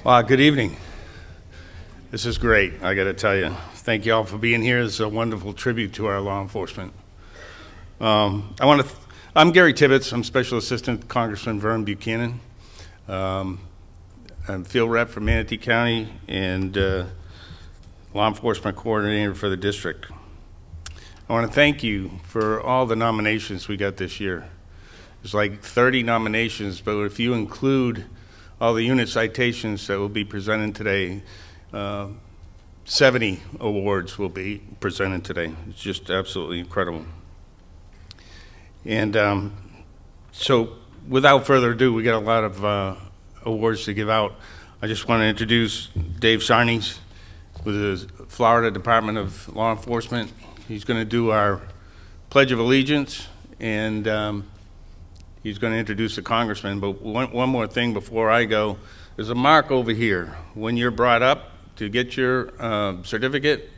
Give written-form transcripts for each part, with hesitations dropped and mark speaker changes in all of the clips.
Speaker 1: Good evening. This is great, I got to tell you. Thank you all for being here. This is a wonderful tribute to our law enforcement. I'm Gary Tibbetts. I'm Special Assistant to Congressman Vern Buchanan. I'm field rep for Manatee County and law enforcement coordinator for the district. I want to thank you for all the nominations we got this year. There's like 30 nominations, but if you include all the unit citations that will be presented today, 70 awards will be presented today. It's just absolutely incredible. And so without further ado, we got a lot of awards to give out. I just want to introduce Dave Sarnes with the Florida Department of Law Enforcement. He's going to do our Pledge of Allegiance, and he's going to introduce the congressman. But one more thing before I go. There's a mark over here. When you're brought up to get your certificate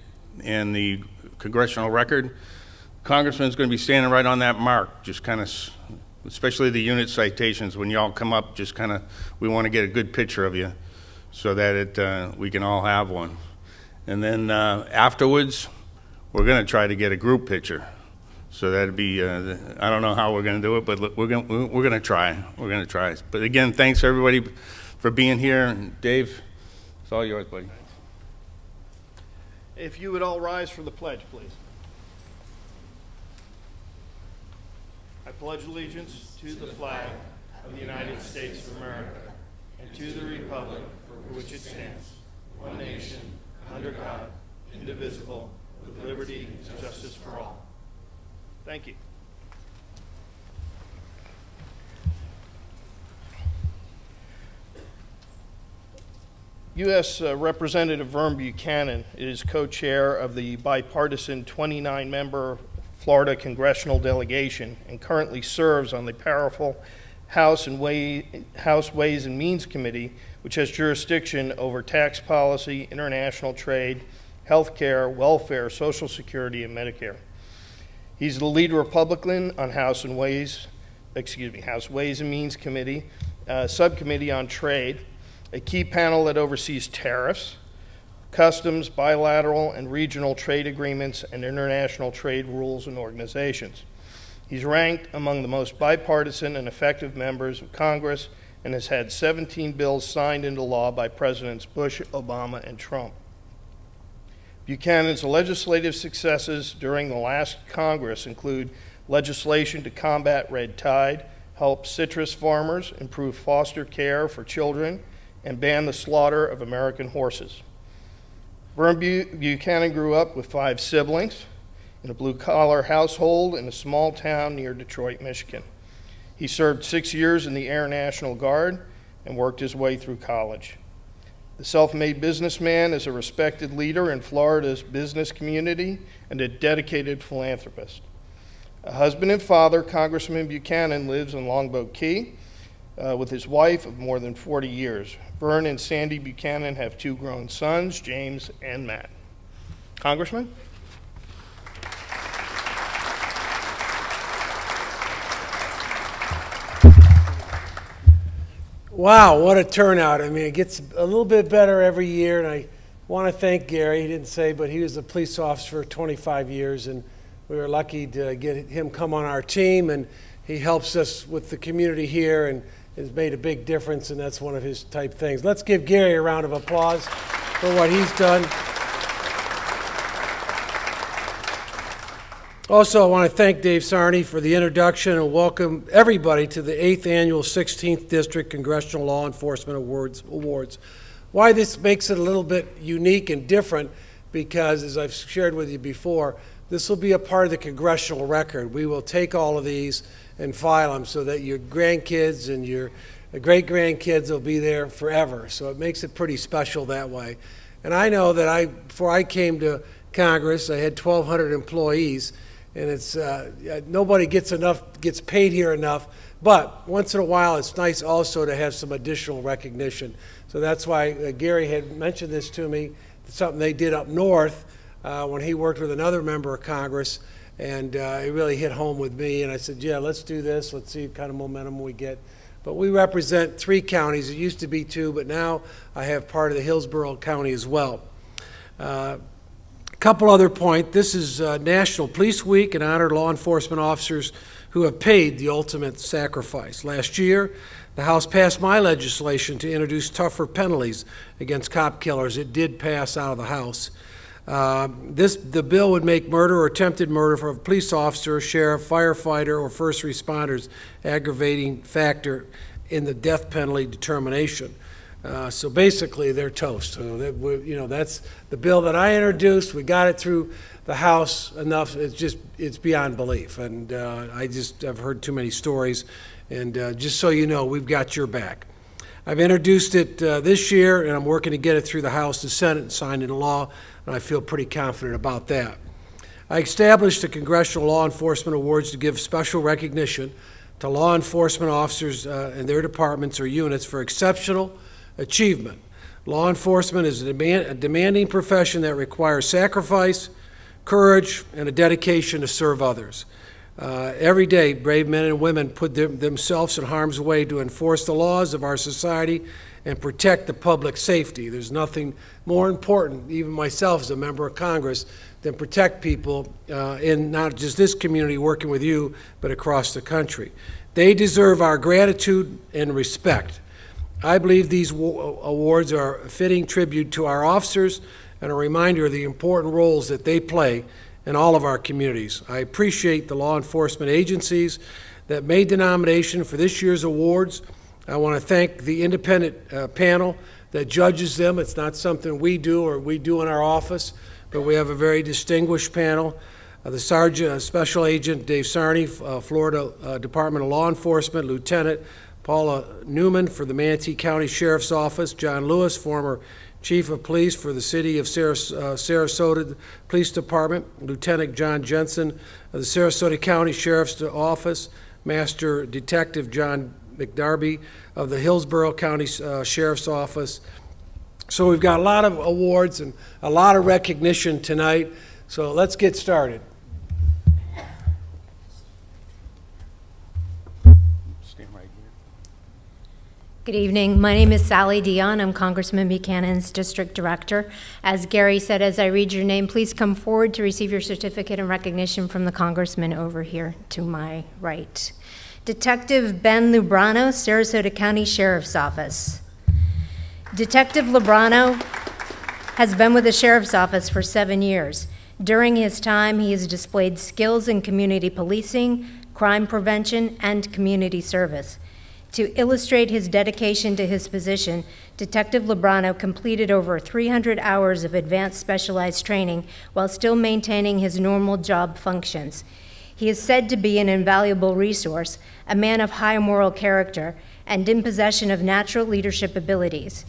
Speaker 1: and the congressional record, congressman's going to be standing right on that mark, just kind of, especially the unit citations. When y'all come up, just kind of, we want to get a good picture of you so that we can all have one. And then afterwards, we're going to try to get a group picture. So that'd be, I don't know how we're going to do it, but we're going to try. We're going to try. But again, thanks everybody for being here. And Dave, it's all yours, buddy.
Speaker 2: If you would all rise for the pledge, please. I pledge allegiance to the flag of the United States of America and to the republic for which it stands, one nation, under God, indivisible, with liberty and justice for all. Thank you. U.S. Representative Vern Buchanan is co-chair of the bipartisan 29-member Florida congressional delegation and currently serves on the powerful House Ways and Means Committee, which has jurisdiction over tax policy, international trade, health care, welfare, Social Security, and Medicare. He's the lead Republican on House Ways and Means Committee, Subcommittee on Trade, a key panel that oversees tariffs, customs, bilateral and regional trade agreements, and international trade rules and organizations. He's ranked among the most bipartisan and effective members of Congress and has had 17 bills signed into law by Presidents Bush, Obama, and Trump. Buchanan's legislative successes during the last Congress include legislation to combat red tide, help citrus farmers, improve foster care for children, and ban the slaughter of American horses. Vern Buchanan grew up with 5 siblings in a blue-collar household in a small town near Detroit, Michigan. He served 6 years in the Air National Guard and worked his way through college. The self-made businessman is a respected leader in Florida's business community and a dedicated philanthropist. A husband and father, Congressman Buchanan lives in Longboat Key with his wife of more than 40 years. Vern and Sandy Buchanan have 2 grown sons, James and Matt. Congressman?
Speaker 3: Wow, what a turnout. I mean, it gets a little bit better every year, and I want to thank Gary. He didn't say, but he was a police officer for 25 years, and we were lucky to get him come on our team, and he helps us with the community here and has made a big difference, and that's one of his type things. Let's give Gary a round of applause for what he's done. Also, I want to thank Dave Sarnes for the introduction and welcome everybody to the 8th Annual 16th District Congressional Law Enforcement Awards. Why this makes it a little bit unique and different, because as I've shared with you before, this will be a part of the congressional record. We will take all of these and file them so that your grandkids and your great-grandkids will be there forever. So it makes it pretty special that way. And I know that before I came to Congress, I had 1,200 employees, and it's nobody gets paid here enough. But once in a while, it's nice also to have some additional recognition. So that's why Gary had mentioned this to me. It's something they did up north when he worked with another member of Congress, and it really hit home with me. And I said, yeah, let's do this. Let's see what kind of momentum we get but we represent 3 counties. It used to be 2, but now I have part of the Hillsborough County as well. Couple other points. This is National Police Week and honor law enforcement officers who have paid the ultimate sacrifice. Last year, the House passed my legislation to introduce tougher penalties against cop killers. It did pass out of the House. The bill would make murder or attempted murder for a police officer, sheriff, firefighter, or first responders aggravating factor in the death penalty determination. So basically, they're toast. So that's the bill that I introduced. We got it through the House enough. It's beyond belief, and I've heard too many stories. And just so you know, we've got your back. I've introduced it this year, and I'm working to get it through the House, the Senate, and signed into law, and I feel pretty confident about that. I established the Congressional Law Enforcement Awards to give special recognition to law enforcement officers and their departments or units for exceptional achievement. Law enforcement is a demanding profession that requires sacrifice, courage, and a dedication to serve others. Every day, brave men and women put themselves in harm's way to enforce the laws of our society and protect the public safety. There's nothing more important, even myself as a member of Congress, than protect people in not just this community working with you, but across the country. They deserve our gratitude and respect. I believe these awards are a fitting tribute to our officers and a reminder of the important roles that they play in all of our communities. I appreciate the law enforcement agencies that made the nomination for this year's awards. I want to thank the independent panel that judges them. It's not something we do or we do in our office, but we have a very distinguished panel. The Sergeant, Special Agent Dave Sarney, Florida Department of Law Enforcement, Lieutenant Paula Newman for the Manatee County Sheriff's Office, John Lewis, former Chief of Police for the City of Sarasota Police Department, Lieutenant John Jensen of the Sarasota County Sheriff's Office, Master Detective John McDarby of the Hillsborough County Sheriff's Office. So we've got a lot of awards and a lot of recognition tonight, so let's get started.
Speaker 4: Good evening. My name is Sally Dion. I'm Congressman Buchanan's District Director. As Gary said, as I read your name, please come forward to receive your certificate and recognition from the Congressman over here to my right. Detective Ben Lubrano, Sarasota County Sheriff's Office. Detective Lubrano has been with the Sheriff's Office for 7 years. During his time, he has displayed skills in community policing, crime prevention, and community service. To illustrate his dedication to his position, Detective Lubrano completed over 300 hours of advanced specialized training while still maintaining his normal job functions. He is said to be an invaluable resource, a man of high moral character, and in possession of natural leadership abilities.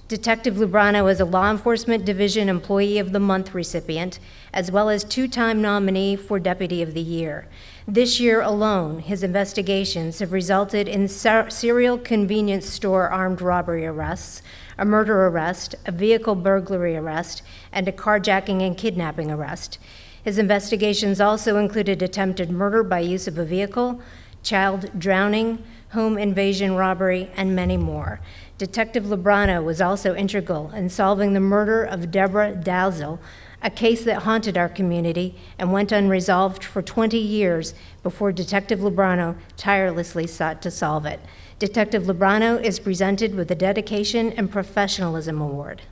Speaker 4: Detective Lubrano is a Law Enforcement Division Employee of the Month recipient, as well as 2-time nominee for Deputy of the Year. This year alone, his investigations have resulted in serial convenience store armed robbery arrests, a murder arrest, a vehicle burglary arrest, and a carjacking and kidnapping arrest. His investigations also included attempted murder by use of a vehicle, child drowning, home invasion robbery, and many more. Detective Lubrano was also integral in solving the murder of Deborah Dalzell, a case that haunted our community and went unresolved for 20 years before Detective Lubrano tirelessly sought to solve it. Detective Lubrano is presented with the Dedication and Professionalism Award.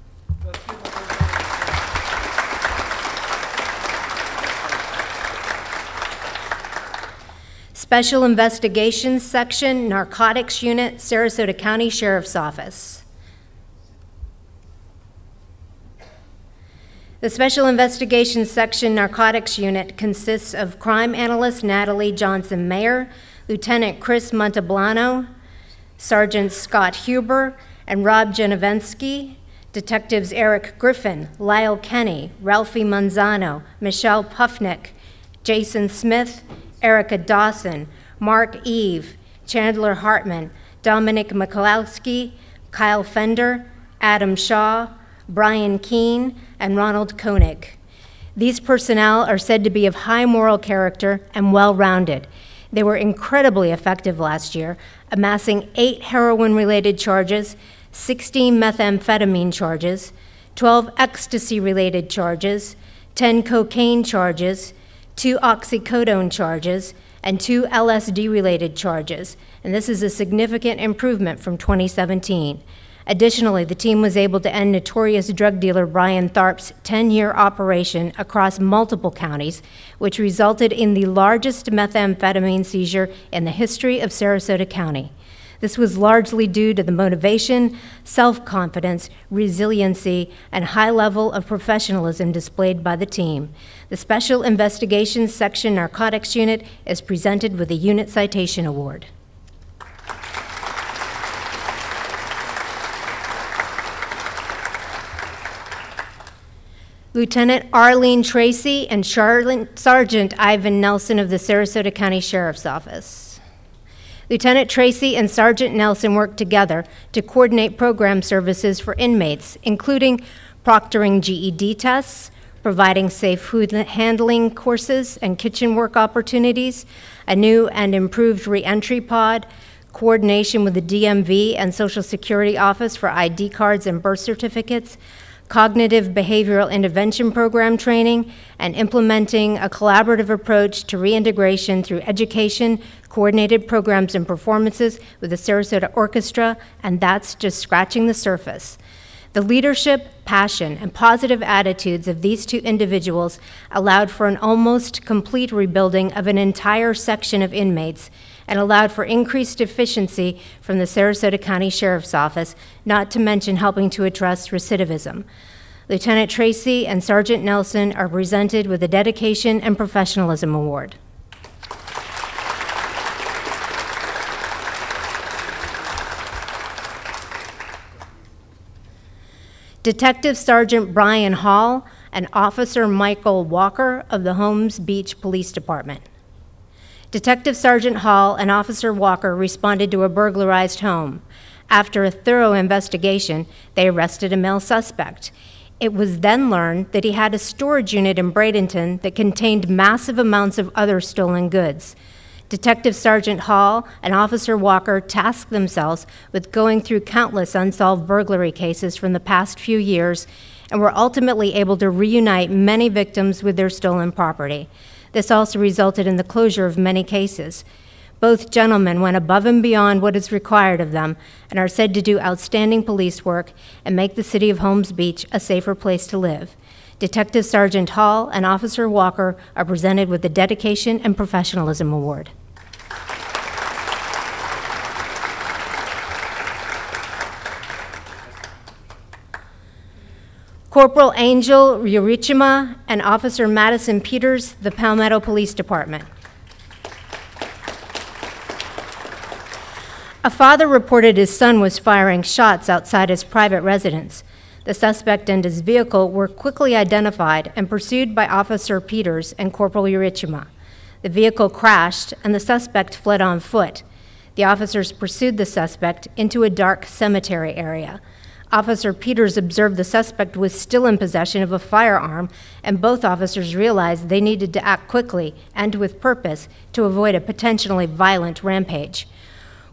Speaker 4: Special Investigations Section, Narcotics Unit, Sarasota County Sheriff's Office. The Special Investigations Section Narcotics Unit consists of crime analyst Natalie Johnson-Mayer, Lieutenant Chris Monteblano, Sergeant Scott Huber, and Rob Genevensky, Detectives Eric Griffin, Lyle Kenny, Ralphie Manzano, Michelle Pufnick, Jason Smith, Erica Dawson, Mark Eve, Chandler Hartman, Dominic Mikulowski, Kyle Fender, Adam Shaw, Brian Keene, and Ronald Koenig. These personnel are said to be of high moral character and well-rounded. They were incredibly effective last year, amassing 8 heroin-related charges, 16 methamphetamine charges, 12 ecstasy-related charges, 10 cocaine charges, 2 oxycodone charges, and 2 LSD-related charges, and this is a significant improvement from 2017. Additionally, the team was able to end notorious drug dealer Brian Tharp's 10-year operation across multiple counties, which resulted in the largest methamphetamine seizure in the history of Sarasota County. This was largely due to the motivation, self-confidence, resiliency, and high level of professionalism displayed by the team. The Special Investigations Section Narcotics Unit is presented with a Unit Citation Award. Lieutenant Arlene Tracy and Sergeant Ivan Nelson of the Sarasota County Sheriff's Office. Lieutenant Tracy and Sergeant Nelson work together to coordinate program services for inmates, including proctoring GED tests, providing safe food handling courses and kitchen work opportunities, a new and improved reentry pod, coordination with the DMV and Social Security Office for ID cards and birth certificates, cognitive behavioral intervention program training, and implementing a collaborative approach to reintegration through education, coordinated programs and performances with the Sarasota Orchestra, and that's just scratching the surface. The leadership, passion, and positive attitudes of these two individuals allowed for an almost complete rebuilding of an entire section of inmates and allowed for increased efficiency from the Sarasota County Sheriff's Office, not to mention helping to address recidivism. Lieutenant Tracy and Sergeant Nelson are presented with the Dedication and Professionalism Award. Detective Sergeant Brian Hall and Officer Michael Walker of the Holmes Beach Police Department. Detective Sergeant Hall and Officer Walker responded to a burglarized home. After a thorough investigation, they arrested a male suspect. It was then learned that he had a storage unit in Bradenton that contained massive amounts of other stolen goods. Detective Sergeant Hall and Officer Walker tasked themselves with going through countless unsolved burglary cases from the past few years and were ultimately able to reunite many victims with their stolen property. This also resulted in the closure of many cases. Both gentlemen went above and beyond what is required of them and are said to do outstanding police work and make the city of Holmes Beach a safer place to live. Detective Sergeant Hall and Officer Walker are presented with the Dedication and Professionalism Award. Corporal Angel Urichima and Officer Madison Peters, the Palmetto Police Department. A father reported his son was firing shots outside his private residence. The suspect and his vehicle were quickly identified and pursued by Officer Peters and Corporal Urichima. The vehicle crashed and the suspect fled on foot. The officers pursued the suspect into a dark cemetery area. Officer Peters observed the suspect was still in possession of a firearm, and both officers realized they needed to act quickly and with purpose to avoid a potentially violent rampage.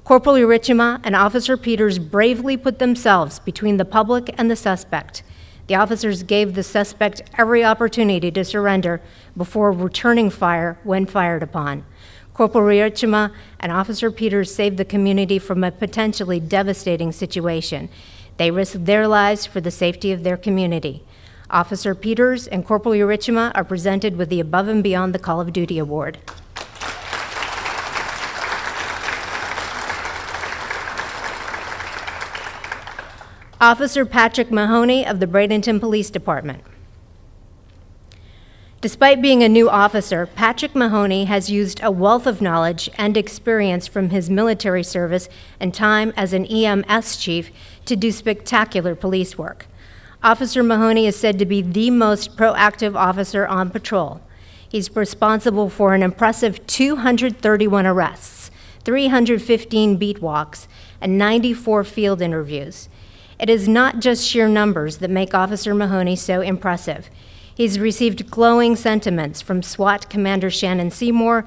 Speaker 4: Corporal Urichima and Officer Peters bravely put themselves between the public and the suspect. The officers gave the suspect every opportunity to surrender before returning fire when fired upon. Corporal Urichima and Officer Peters saved the community from a potentially devastating situation. They risked their lives for the safety of their community. Officer Peters and Corporal Urichima are presented with the Above and Beyond the Call of Duty Award. Officer Patrick Mahoney of the Bradenton Police Department. Despite being a new officer, Patrick Mahoney has used a wealth of knowledge and experience from his military service and time as an EMS chief to do spectacular police work. Officer Mahoney is said to be the most proactive officer on patrol. He's responsible for an impressive 231 arrests, 315 beat walks, and 94 field interviews. It is not just sheer numbers that make Officer Mahoney so impressive. He's received glowing sentiments from SWAT Commander Shannon Seymour,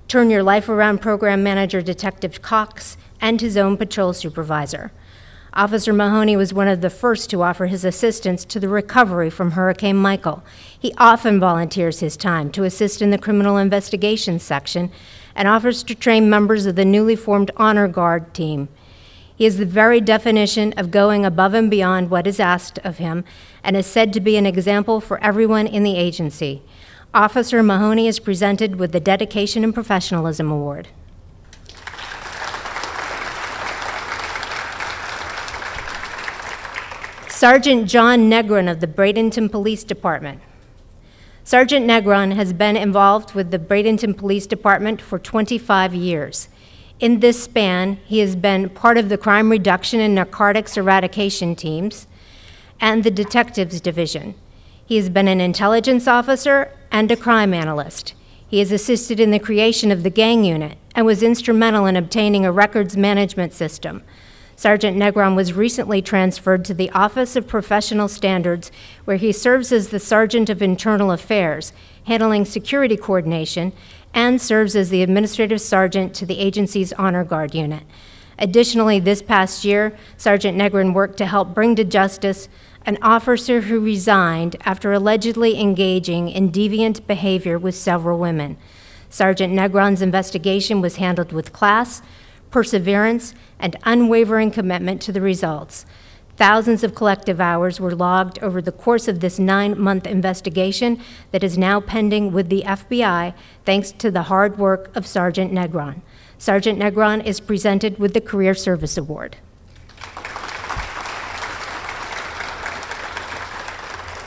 Speaker 4: Turn Your Life Around program manager Detective Cox, and his own patrol supervisor. Officer Mahoney was one of the first to offer his assistance to the recovery from Hurricane Michael. He often volunteers his time to assist in the criminal investigations section and offers to train members of the newly formed Honor Guard team. He is the very definition of going above and beyond what is asked of him and is said to be an example for everyone in the agency. Officer Mahoney is presented with the Dedication and Professionalism Award. Sergeant John Negron of the Bradenton Police Department. Sergeant Negron has been involved with the Bradenton Police Department for 25 years. In this span, he has been part of the crime reduction and narcotics eradication teams and the detectives division. He has been an intelligence officer and a crime analyst. He has assisted in the creation of the gang unit and was instrumental in obtaining a records management system. Sergeant Negron was recently transferred to the Office of Professional Standards, where he serves as the Sergeant of Internal Affairs, handling security coordination, and serves as the Administrative Sergeant to the agency's Honor Guard unit. Additionally, this past year, Sergeant Negron worked to help bring to justice an officer who resigned after allegedly engaging in deviant behavior with several women. Sergeant Negron's investigation was handled with class, perseverance, and unwavering commitment to the results. Thousands of collective hours were logged over the course of this 9-month investigation that is now pending with the FBI, thanks to the hard work of Sergeant Negron. Sergeant Negron is presented with the Career Service Award.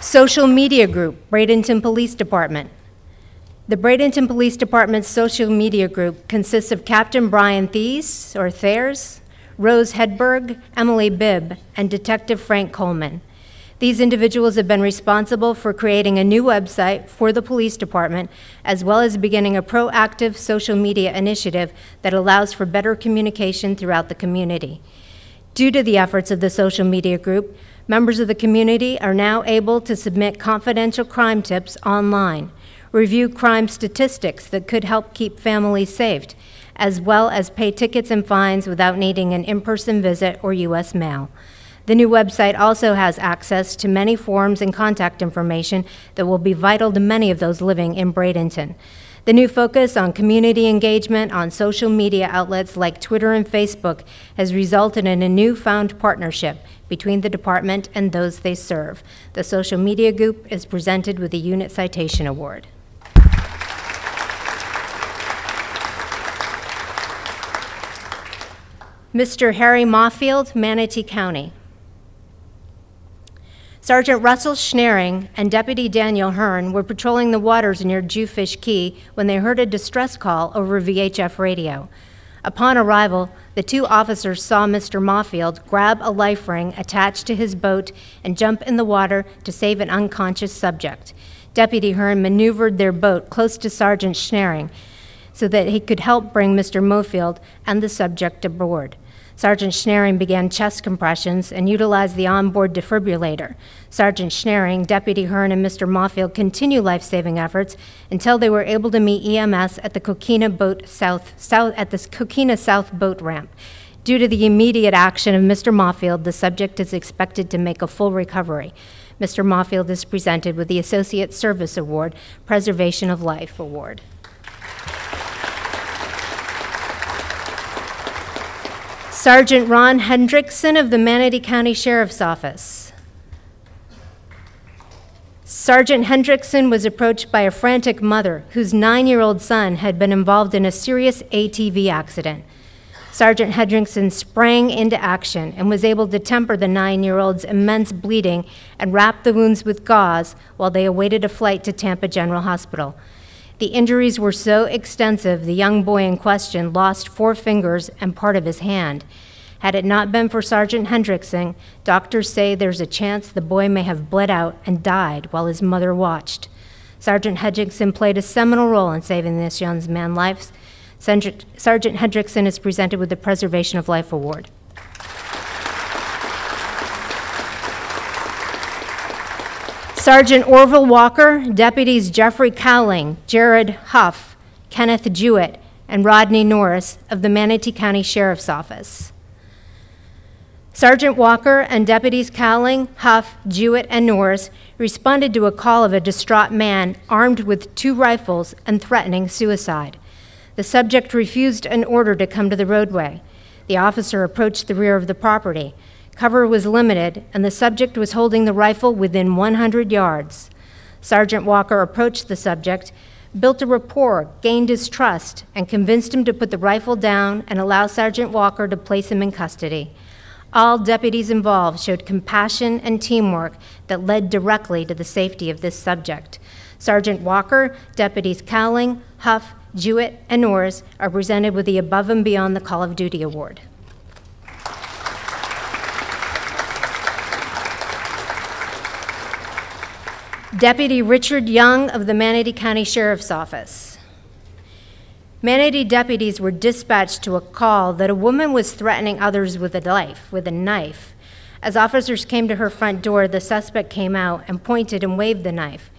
Speaker 4: Social Media Group, Bradenton Police Department. The Bradenton Police Department's social media group consists of Captain Brian Thayers, Rose Hedberg, Emily Bibb, and Detective Frank Coleman. These individuals have been responsible for creating a new website for the police department, as well as beginning a proactive social media initiative that allows for better communication throughout the community. Due to the efforts of the social media group, members of the community are now able to submit confidential crime tips online, review crime statistics that could help keep families safe, as well as pay tickets and fines without needing an in-person visit or U.S. mail. The new website also has access to many forms and contact information that will be vital to many of those living in Bradenton. The new focus on community engagement on social media outlets like Twitter and Facebook has resulted in a newfound partnership between the department and those they serve. The social media group is presented with the Unit Citation Award. Mr. Harry Mofffield, Manatee County. Sergeant Russell Schnaring and Deputy Daniel Hearn were patrolling the waters near Jewfish Key when they heard a distress call over VHF radio. Upon arrival, the two officers saw Mr. Mofffield grab a life ring attached to his boat and jump in the water to save an unconscious subject. Deputy Hearn maneuvered their boat close to Sergeant Schnaring so that he could help bring Mr. Mofffield and the subject aboard. Sergeant Schnaring began chest compressions and utilized the onboard defibrillator. Sergeant Schnaring, Deputy Hearn, and Mr. Mofffield continued life-saving efforts until they were able to meet EMS at the Coquina South boat ramp. Due to the immediate action of Mr. Mofffield, the subject is expected to make a full recovery. Mr. Mofffield is presented with the Associate Service Award, Preservation of Life Award. Sergeant Ron Hendrickson of the Manatee County Sheriff's Office. Sergeant Hendrickson was approached by a frantic mother whose 9-year-old son had been involved in a serious ATV accident. Sergeant Hendrickson sprang into action and was able to temper the 9-year-old's immense bleeding and wrap the wounds with gauze while they awaited a flight to Tampa General Hospital. The injuries were so extensive, the young boy in question lost 4 fingers and part of his hand. Had it not been for Sergeant Hendrickson, doctors say there's a chance the boy may have bled out and died while his mother watched. Sergeant Hendrickson played a seminal role in saving this young man's life. Sergeant Hendrickson is presented with the Preservation of Life Award. Sergeant Orville Walker, Deputies Jeffrey Cowling, Jared Huff, Kenneth Jewett, and Rodney Norris of the Manatee County Sheriff's Office. Sergeant Walker and Deputies Cowling, Huff, Jewett, and Norris responded to a call of a distraught man armed with 2 rifles and threatening suicide. The subject refused an order to come to the roadway. The officer approached the rear of the property. Cover was limited, and the subject was holding the rifle within 100 yards. Sergeant Walker approached the subject, built a rapport, gained his trust, and convinced him to put the rifle down and allow Sergeant Walker to place him in custody. All deputies involved showed compassion and teamwork that led directly to the safety of this subject. Sergeant Walker, Deputies Cowling, Huff, Jewett, and Norris are presented with the Above and Beyond the Call of Duty Award. Deputy Richard Young of the Manatee County Sheriff's Office. Manatee deputies were dispatched to a call that a woman was threatening others with a knife. As officers came to her front door, the suspect came out and pointed and waved the knife.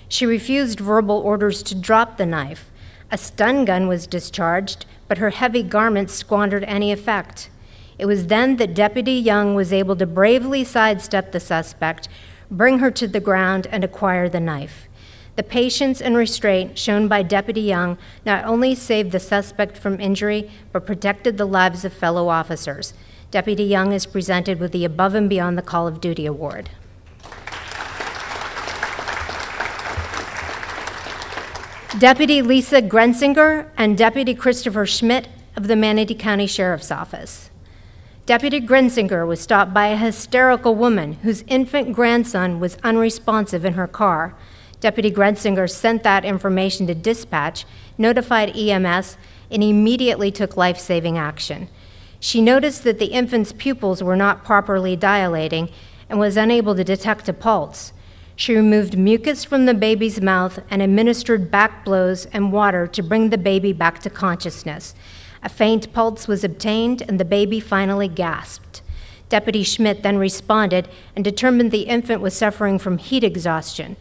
Speaker 4: She refused verbal orders to drop the knife. A stun gun was discharged, but her heavy garments squandered any effect. It was then that Deputy Young was able to bravely sidestep the suspect, bring her to the ground, and acquire the knife. The patience and restraint shown by Deputy Young not only saved the suspect from injury, but protected the lives of fellow officers. Deputy Young is presented with the Above and Beyond the Call of Duty Award. Deputy Lisa Grenzinger and Deputy Christopher Schmidt of the Manatee County Sheriff's Office. Deputy Grenzinger was stopped by a hysterical woman whose infant grandson was unresponsive in her car. Deputy Grenzinger sent that information to dispatch, notified EMS, and immediately took life-saving action. She noticed that the infant's pupils were not properly dilating and was unable to detect a pulse. She removed mucus from the baby's mouth and administered back blows and water to bring the baby back to consciousness. A faint pulse was obtained, and the baby finally gasped. Deputy Schmidt then responded and determined the infant was suffering from heat exhaustion.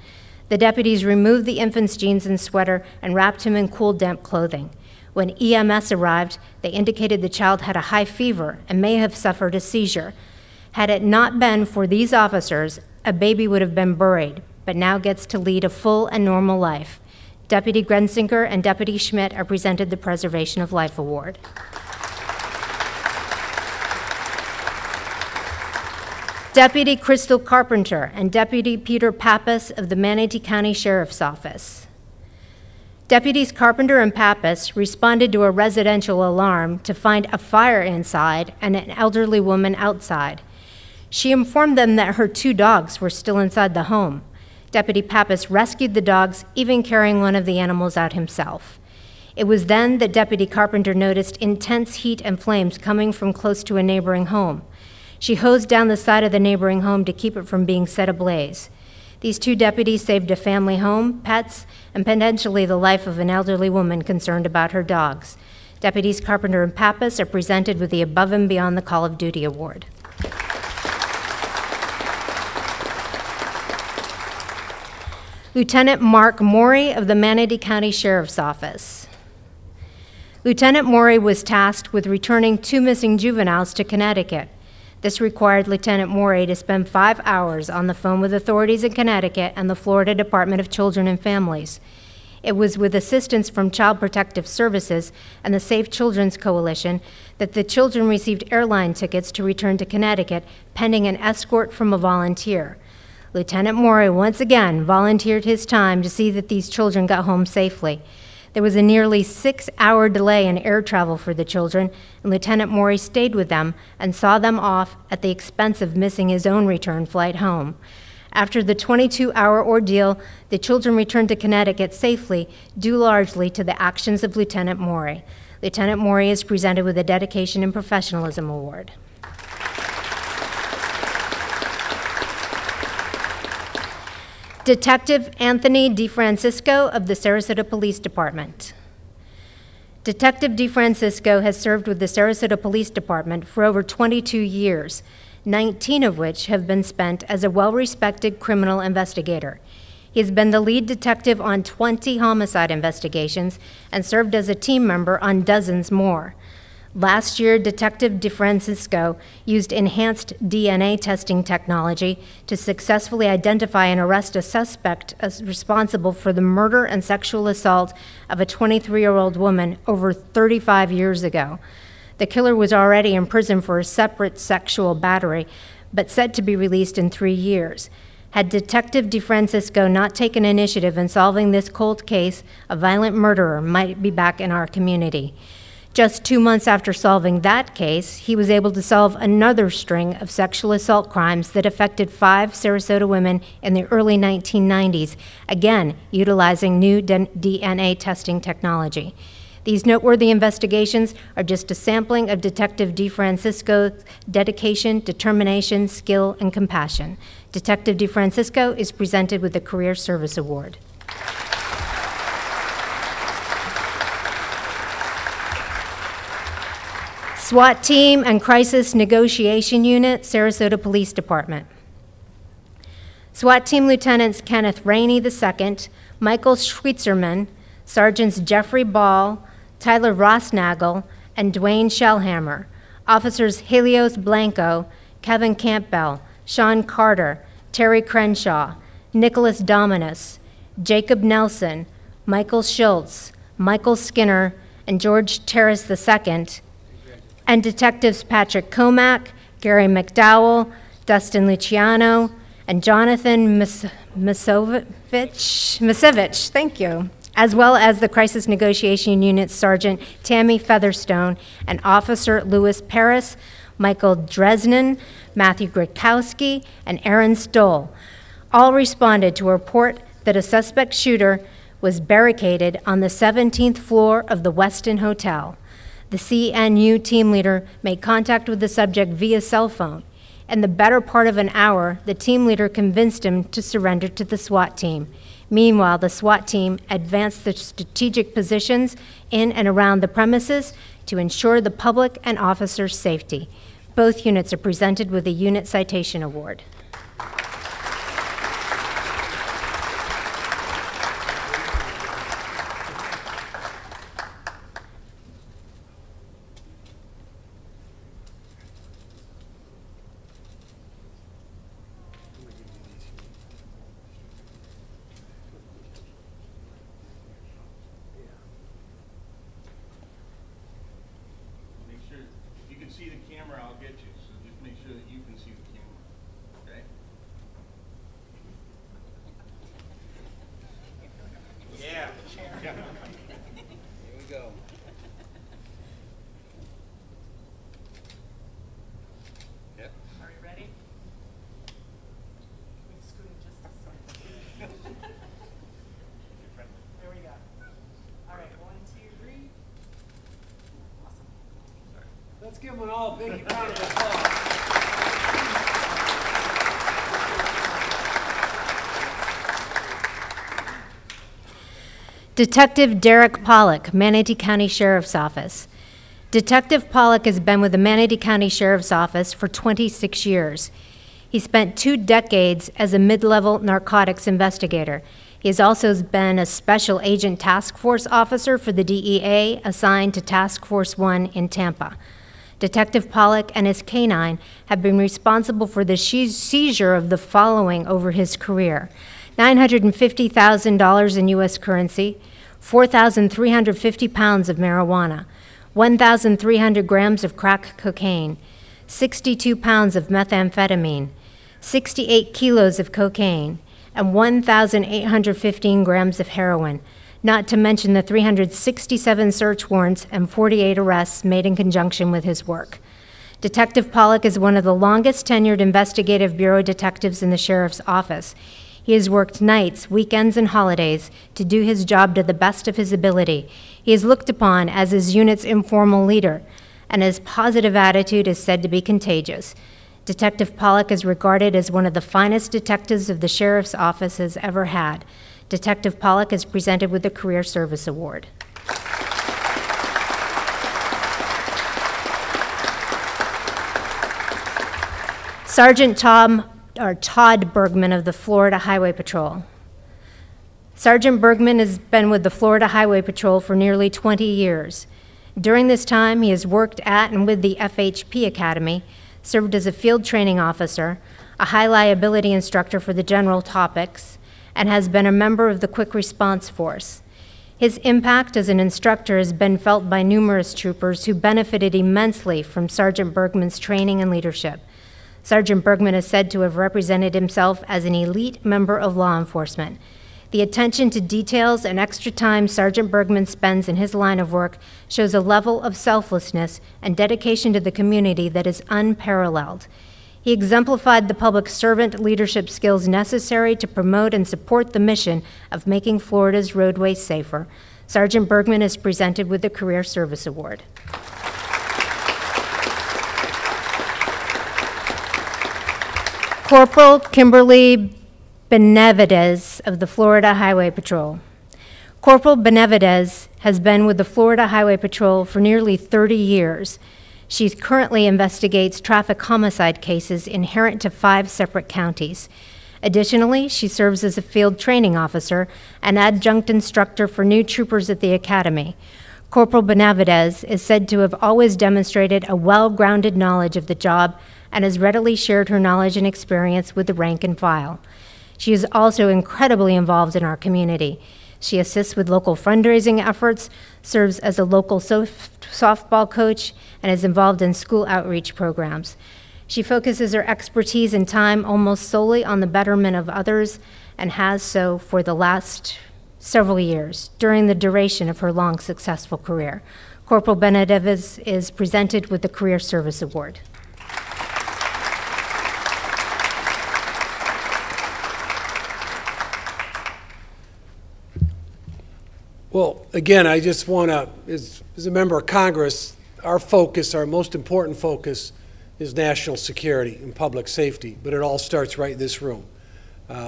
Speaker 4: The deputies removed the infant's jeans and sweater and wrapped him in cool, damp clothing. When EMS arrived, they indicated the child had a high fever and may have suffered a seizure. Had it not been for these officers, a baby would have been buried, but now gets to lead a full and normal life. Deputy Grenzinger and Deputy Schmidt are presented the Preservation of Life Award. Deputy Crystal Carpenter and Deputy Peter Pappas of the Manatee County Sheriff's Office. Deputies Carpenter and Pappas responded to a residential alarm to find a fire inside and an elderly woman outside. She informed them that her 2 dogs were still inside the home. Deputy Pappas rescued the dogs, even carrying one of the animals out himself. It was then that Deputy Carpenter noticed intense heat and flames coming from close to a neighboring home. She hosed down the side of the neighboring home to keep it from being set ablaze. These 2 deputies saved a family home, pets, and potentially the life of an elderly woman concerned about her dogs. Deputies Carpenter and Pappas are presented with the Above and Beyond the Call of Duty Award. Lieutenant Mark Morey of the Manatee County Sheriff's Office. Lieutenant Morey was tasked with returning 2 missing juveniles to Connecticut. This required Lieutenant Morey to spend 5 hours on the phone with authorities in Connecticut and the Florida Department of Children and Families. It was with assistance from Child Protective Services and the Safe Children's Coalition that the children received airline tickets to return to Connecticut pending an escort from a volunteer. Lieutenant Morey once again volunteered his time to see that these children got home safely. There was a nearly 6-hour delay in air travel for the children, and Lieutenant Morey stayed with them and saw them off at the expense of missing his own return flight home. After the 22-hour ordeal, the children returned to Connecticut safely, due largely to the actions of Lieutenant Morey. Lieutenant Morey is presented with a Dedication and Professionalism Award. Detective Anthony DeFrancisco of the Sarasota Police Department. Detective DeFrancisco has served with the Sarasota Police Department for over 22 years, 19 of which have been spent as a well-respected criminal investigator. He has been the lead detective on 20 homicide investigations and served as a team member on dozens more. Last year, Detective DeFrancisco used enhanced DNA testing technology to successfully identify and arrest a suspect responsible for the murder and sexual assault of a 23-year-old woman over 35 years ago. The killer was already in prison for a separate sexual battery, but set to be released in 3 years. Had Detective DeFrancisco not taken initiative in solving this cold case, a violent murderer might be back in our community. Just 2 months after solving that case, he was able to solve another string of sexual assault crimes that affected 5 Sarasota women in the early 1990s, again utilizing new DNA testing technology. These noteworthy investigations are just a sampling of Detective DeFrancisco's dedication, determination, skill, and compassion. Detective DeFrancisco is presented with the Career Service Award. SWAT Team and Crisis Negotiation Unit, Sarasota Police Department. SWAT Team Lieutenants Kenneth Rainey II, Michael Schweitzerman, Sergeants Jeffrey Ball, Tyler Rossnagel, and Dwayne Shellhammer. Officers Helios Blanco, Kevin Campbell, Sean Carter, Terry Crenshaw, Nicholas Dominus, Jacob Nelson, Michael Schultz, Michael Skinner, and George Terrace II, and Detectives Patrick Comack, Gary McDowell, Dustin Luciano, and Jonathan Misevich, thank you, as well as the Crisis Negotiation Unit Sergeant Tammy Featherstone and Officer Louis Paris, Michael Dresnan, Matthew Grodkowski, and Aaron Stoll. All responded to a report that a suspect shooter was barricaded on the 17th floor of the Westin Hotel. The CNU team leader made contact with the subject via cell phone. In the better part of an hour, the team leader convinced him to surrender to the SWAT team. Meanwhile, the SWAT team advanced the strategic positions in and around the premises to ensure the public and officers' safety. Both units are presented with a Unit Citation Award.
Speaker 1: See the camera, I'll get you. So just make sure that you can see the camera. Okay? Yeah. Here we go. Yep.
Speaker 5: Are you ready? Let me scoot just a second. There we go. All right, 1, 2, 3. Awesome.
Speaker 3: Let's give them all a big round of applause.
Speaker 4: Detective Derek Pollock, Manatee County Sheriff's Office. Detective Pollock has been with the Manatee County Sheriff's Office for 26 years. He spent 2 decades as a mid-level narcotics investigator. He has also been a Special Agent Task Force officer for the DEA assigned to Task Force 1 in Tampa. Detective Pollock and his canine have been responsible for the seizure of the following over his career: $950,000 in U.S. currency, 4,350 pounds of marijuana, 1,300 grams of crack cocaine, 62 pounds of methamphetamine, 68 kilos of cocaine, and 1,815 grams of heroin, not to mention the 367 search warrants and 48 arrests made in conjunction with his work. Detective Pollock is one of the longest tenured investigative bureau detectives in the Sheriff's Office. He has worked nights, weekends, and holidays to do his job to the best of his ability. He is looked upon as his unit's informal leader, and his positive attitude is said to be contagious. Detective Pollock is regarded as one of the finest detectives of the Sheriff's Office has ever had. Detective Pollock is presented with the Career Service Award. Sergeant Todd Bergman of the Florida Highway Patrol. Sergeant Bergman has been with the Florida Highway Patrol for nearly 20 years. During this time, he has worked at and with the FHP Academy, served as a field training officer, a high liability instructor for the general topics, and has been a member of the Quick Response Force. His impact as an instructor has been felt by numerous troopers who benefited immensely from Sergeant Bergman's training and leadership. Sergeant Bergman is said to have represented himself as an elite member of law enforcement. The attention to details and extra time Sergeant Bergman spends in his line of work shows a level of selflessness and dedication to the community that is unparalleled. He exemplified the public servant leadership skills necessary to promote and support the mission of making Florida's roadways safer. Sergeant Bergman is presented with the Career Service Award. Corporal Kimberly Benavidez of the Florida Highway Patrol. Corporal Benavidez has been with the Florida Highway Patrol for nearly 30 years. She currently investigates traffic homicide cases inherent to 5 separate counties. Additionally, she serves as a field training officer and adjunct instructor for new troopers at the Academy. Corporal Benavidez is said to have always demonstrated a well-grounded knowledge of the job and has readily shared her knowledge and experience with the rank and file. She is also incredibly involved in our community. She assists with local fundraising efforts, serves as a local softball coach, and is involved in school outreach programs. She focuses her expertise and time almost solely on the betterment of others and has so for the last several years during the duration of her long, successful career. Corporal Benavidez is presented with the Career Service Award.
Speaker 3: Well, again, I just want to, as a member of Congress, our focus, our most important focus is national security and public safety, but it all starts right in this room.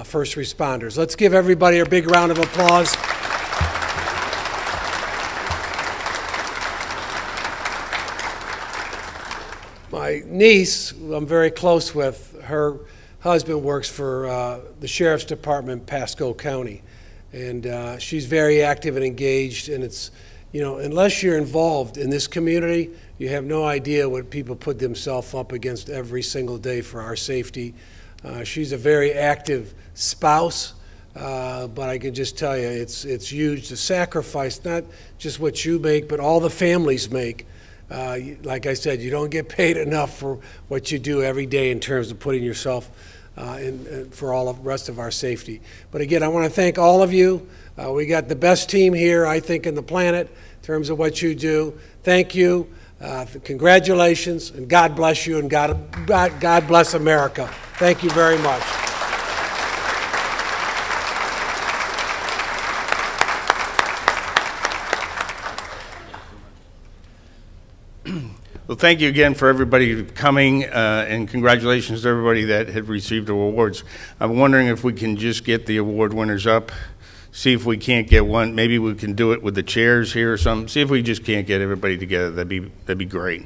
Speaker 3: First responders. Let's give everybody a big round of applause. My niece, who I'm very close with, her husband works for the Sheriff's Department in Pasco County. And she's very active and engaged, and it's, you know, unless you're involved in this community, you have no idea what people put themselves up against every single day for our safety. She's a very active spouse, but I can just tell you, it's huge, the sacrifice, not just what you make, but all the families make. Like I said, you don't get paid enough for what you do every day in terms of putting yourself for all of the rest of our safety. But again, I want to thank all of you. We got the best team here, I think, in the planet in terms of what you do. Thank you. Congratulations, and God bless you, and God bless America. Thank you very much.
Speaker 1: Well, thank you again for everybody coming, and congratulations to everybody that had received awards. I'm wondering if we can just get the award winners up, see if we can't get one. Maybe we can do it with the chairs here or something. See if we just can't get everybody together. That'd be great.